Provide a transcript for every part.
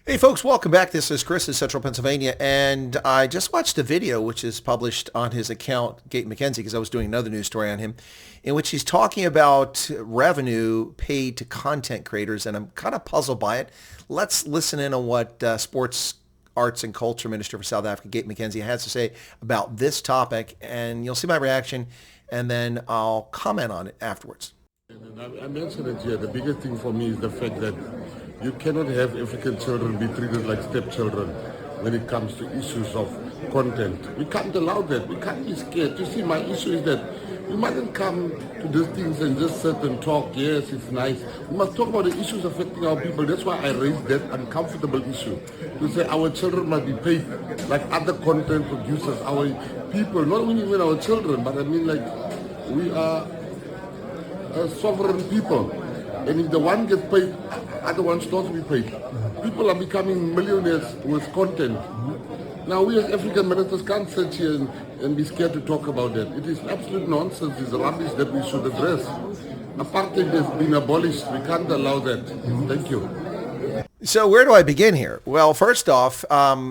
Hey folks, welcome back. This is Chris in Central Pennsylvania, and I just watched a video which is published on his account, Gayton McKenzie, because I was doing another news story on him, in which he's talking about revenue paid to content creators, and I'm kind of puzzled by it. Let's listen in on what Sports, Arts, and Culture Minister for South Africa, Gayton McKenzie, has to say about this topic, and you'll see my reaction, and then I'll comment on it afterwards. And I mentioned it here. The biggest thing for me is the fact that you cannot have African children be treated like stepchildren when it comes to issues of content. We can't allow that. We can't be scared. You see, my issue is that we mustn't come to these things and just sit and talk. Yes, it's nice. We must talk about the issues affecting our people. That's why I raised that uncomfortable issue. To say our children must be paid like other content producers. Our people, not only even our children, but I mean like we are sovereign people. And if the one gets paid, other ones don't be paid. People are becoming millionaires with content. Now we as African ministers can't sit here and be scared to talk about that. It is absolute nonsense. It's rubbish that we should address. Apartheid has been abolished. We can't allow that. Thank you. So where do I begin here? Well, first off,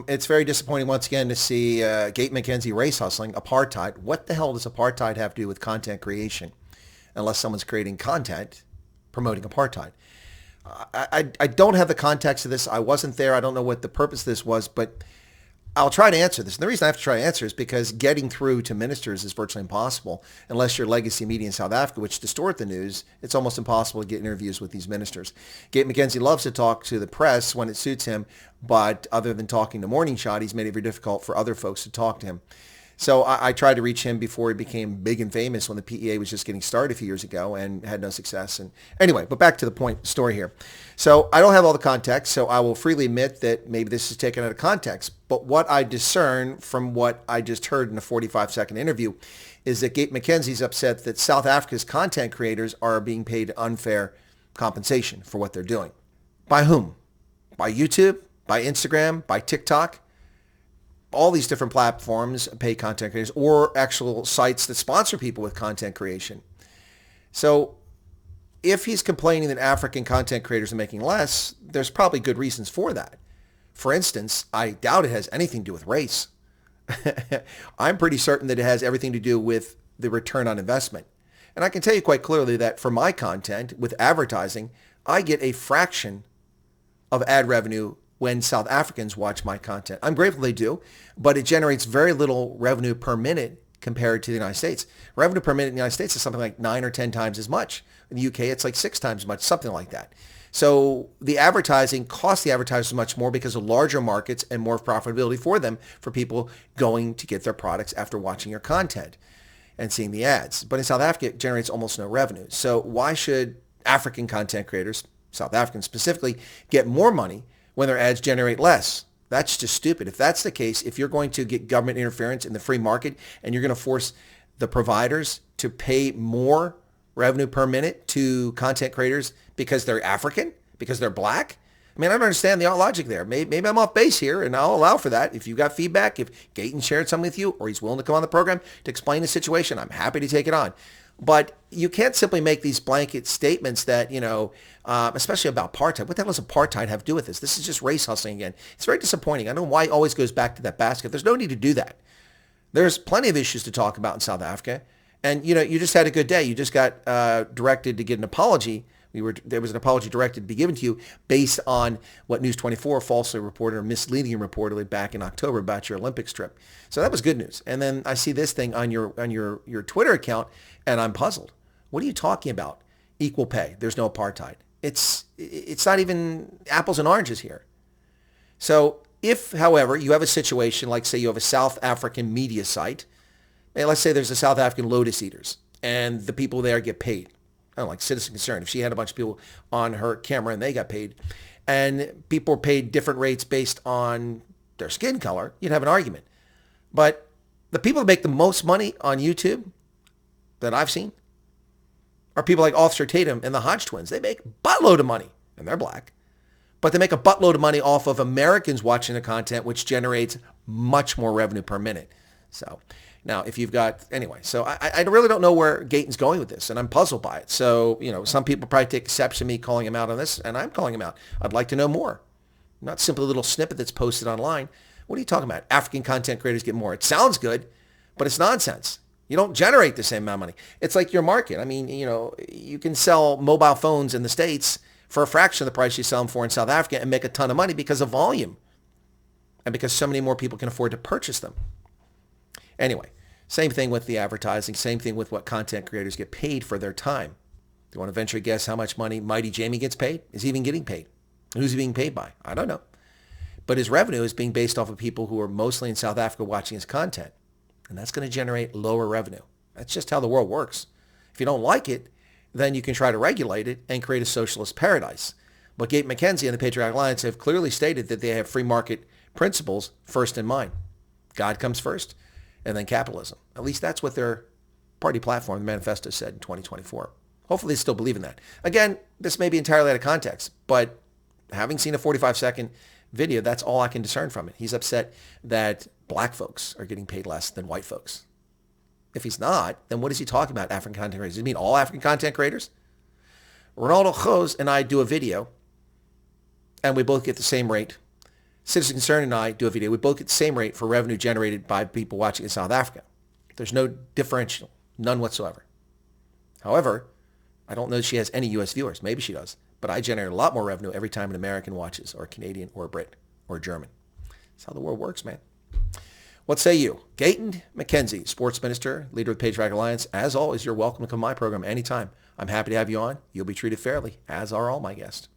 it's very disappointing once again to see Gayton McKenzie race hustling apartheid. What the hell does apartheid have to do with content creation? Unless someone's creating content promoting apartheid. I don't have the context of this. I wasn't there. I don't know what the purpose of this was, but I'll try to answer this. And the reason I have to try to answer is because getting through to ministers is virtually impossible unless you're legacy media in South Africa, which distort the news. It's almost impossible to get interviews with these ministers. Gayton McKenzie loves to talk to the press when it suits him, but other than talking to Morning Shot, he's made it very difficult for other folks to talk to him. So I tried to reach him before he became big and famous when the PEA was just getting started a few years ago and had no success. And anyway, but back to the point story here. So I don't have all the context, so I will freely admit that maybe this is taken out of context. But what I discern from what I just heard in a 45-second interview is that Gayton McKenzie's upset that South Africa's content creators are being paid unfair compensation for what they're doing. By whom? By YouTube? By Instagram? By TikTok? All these different platforms pay content creators or actual sites that sponsor people with content creation. So if he's complaining that African content creators are making less, there's probably good reasons for that. For instance, I doubt it has anything to do with race. I'm pretty certain that it has everything to do with the return on investment. And I can tell you quite clearly that for my content with advertising, I get a fraction of ad revenue when South Africans watch my content. I'm grateful they do, but it generates very little revenue per minute compared to the United States. Revenue per minute in the United States is something like 9 or 10 times as much. In the UK, it's like 6 times as much, something like that. So the advertising costs the advertisers much more because of larger markets and more profitability for them, for people going to get their products after watching your content and seeing the ads. But in South Africa, it generates almost no revenue. So why should African content creators, South Africans specifically, get more money when their ads generate less? That's just stupid. If that's the case, if you're going to get government interference in the free market and you're going to force the providers to pay more revenue per minute to content creators because they're African, because they're black, I mean, I don't understand the logic there. Maybe I'm off base here, and I'll allow for that. If you've got feedback, if Gayton shared something with you or he's willing to come on the program to explain the situation, I'm happy to take it on. But you can't simply make these blanket statements that, especially about apartheid. What the hell does apartheid have to do with this? This is just race hustling again. It's very disappointing. I don't know why it always goes back to that basket. There's no need to do that. There's plenty of issues to talk about in South Africa. And, you just had a good day. You just got directed to get an apology. There was an apology directed to be given to you based on what News 24 falsely reported or misleading reported back in October about your Olympics trip. So that was good news. And then I see this thing on your Twitter account, and I'm puzzled. What are you talking about? Equal pay. There's no apartheid. It's not even apples and oranges here. So if, however, you have a situation like, say, you have a South African media site, and let's say there's a South African Lotus Eaters, and the people there get paid. I don't know, like Citizen Concern. If she had a bunch of people on her camera and they got paid, and people were paid different rates based on their skin color, you'd have an argument. But the people that make the most money on YouTube that I've seen are people like Officer Tatum and the Hodge twins. They make a buttload of money, and they're black. But they make a buttload of money off of Americans watching the content, which generates much more revenue per minute. So now, if you've got, anyway, so I really don't know where Gayton's going with this, and I'm puzzled by it. So, some people probably take exception to me calling him out on this, and I'm calling him out. I'd like to know more. not simply a little snippet that's posted online. What are you talking about? African content creators get more. It sounds good, but it's nonsense. You don't generate the same amount of money. It's like your market. I mean, you can sell mobile phones in the States for a fraction of the price you sell them for in South Africa and make a ton of money because of volume and because so many more people can afford to purchase them. Anyway, same thing with the advertising, same thing with what content creators get paid for their time. Do you want to venture a guess how much money Mighty Jamie gets paid? Is he even getting paid? Who's he being paid by? I don't know. But his revenue is being based off of people who are mostly in South Africa watching his content. And that's going to generate lower revenue. That's just how the world works. If you don't like it, then you can try to regulate it and create a socialist paradise. But Gayton McKenzie and the Patriotic Alliance have clearly stated that they have free market principles first in mind. God comes first, and then capitalism. At least that's what their party platform, the manifesto, said in 2024. Hopefully they still believe in that. Again, this may be entirely out of context, but having seen a 45-second video, that's all I can discern from it. He's upset that black folks are getting paid less than white folks. If he's not, then what is he talking about, African content creators? Does he mean all African content creators? Ronaldo Jose and I do a video, and we both get the same rate. Citizen Concern and I do a video. We both get the same rate for revenue generated by people watching in South Africa. There's no differential, none whatsoever. However, I don't know if she has any U.S. viewers. Maybe she does. But I generate a lot more revenue every time an American watches, or a Canadian, or a Brit, or a German. That's how the world works, man. What say you? Gayton McKenzie, sports minister, leader of the Patriotic Alliance. As always, you're welcome to come to my program anytime. I'm happy to have you on. You'll be treated fairly, as are all my guests.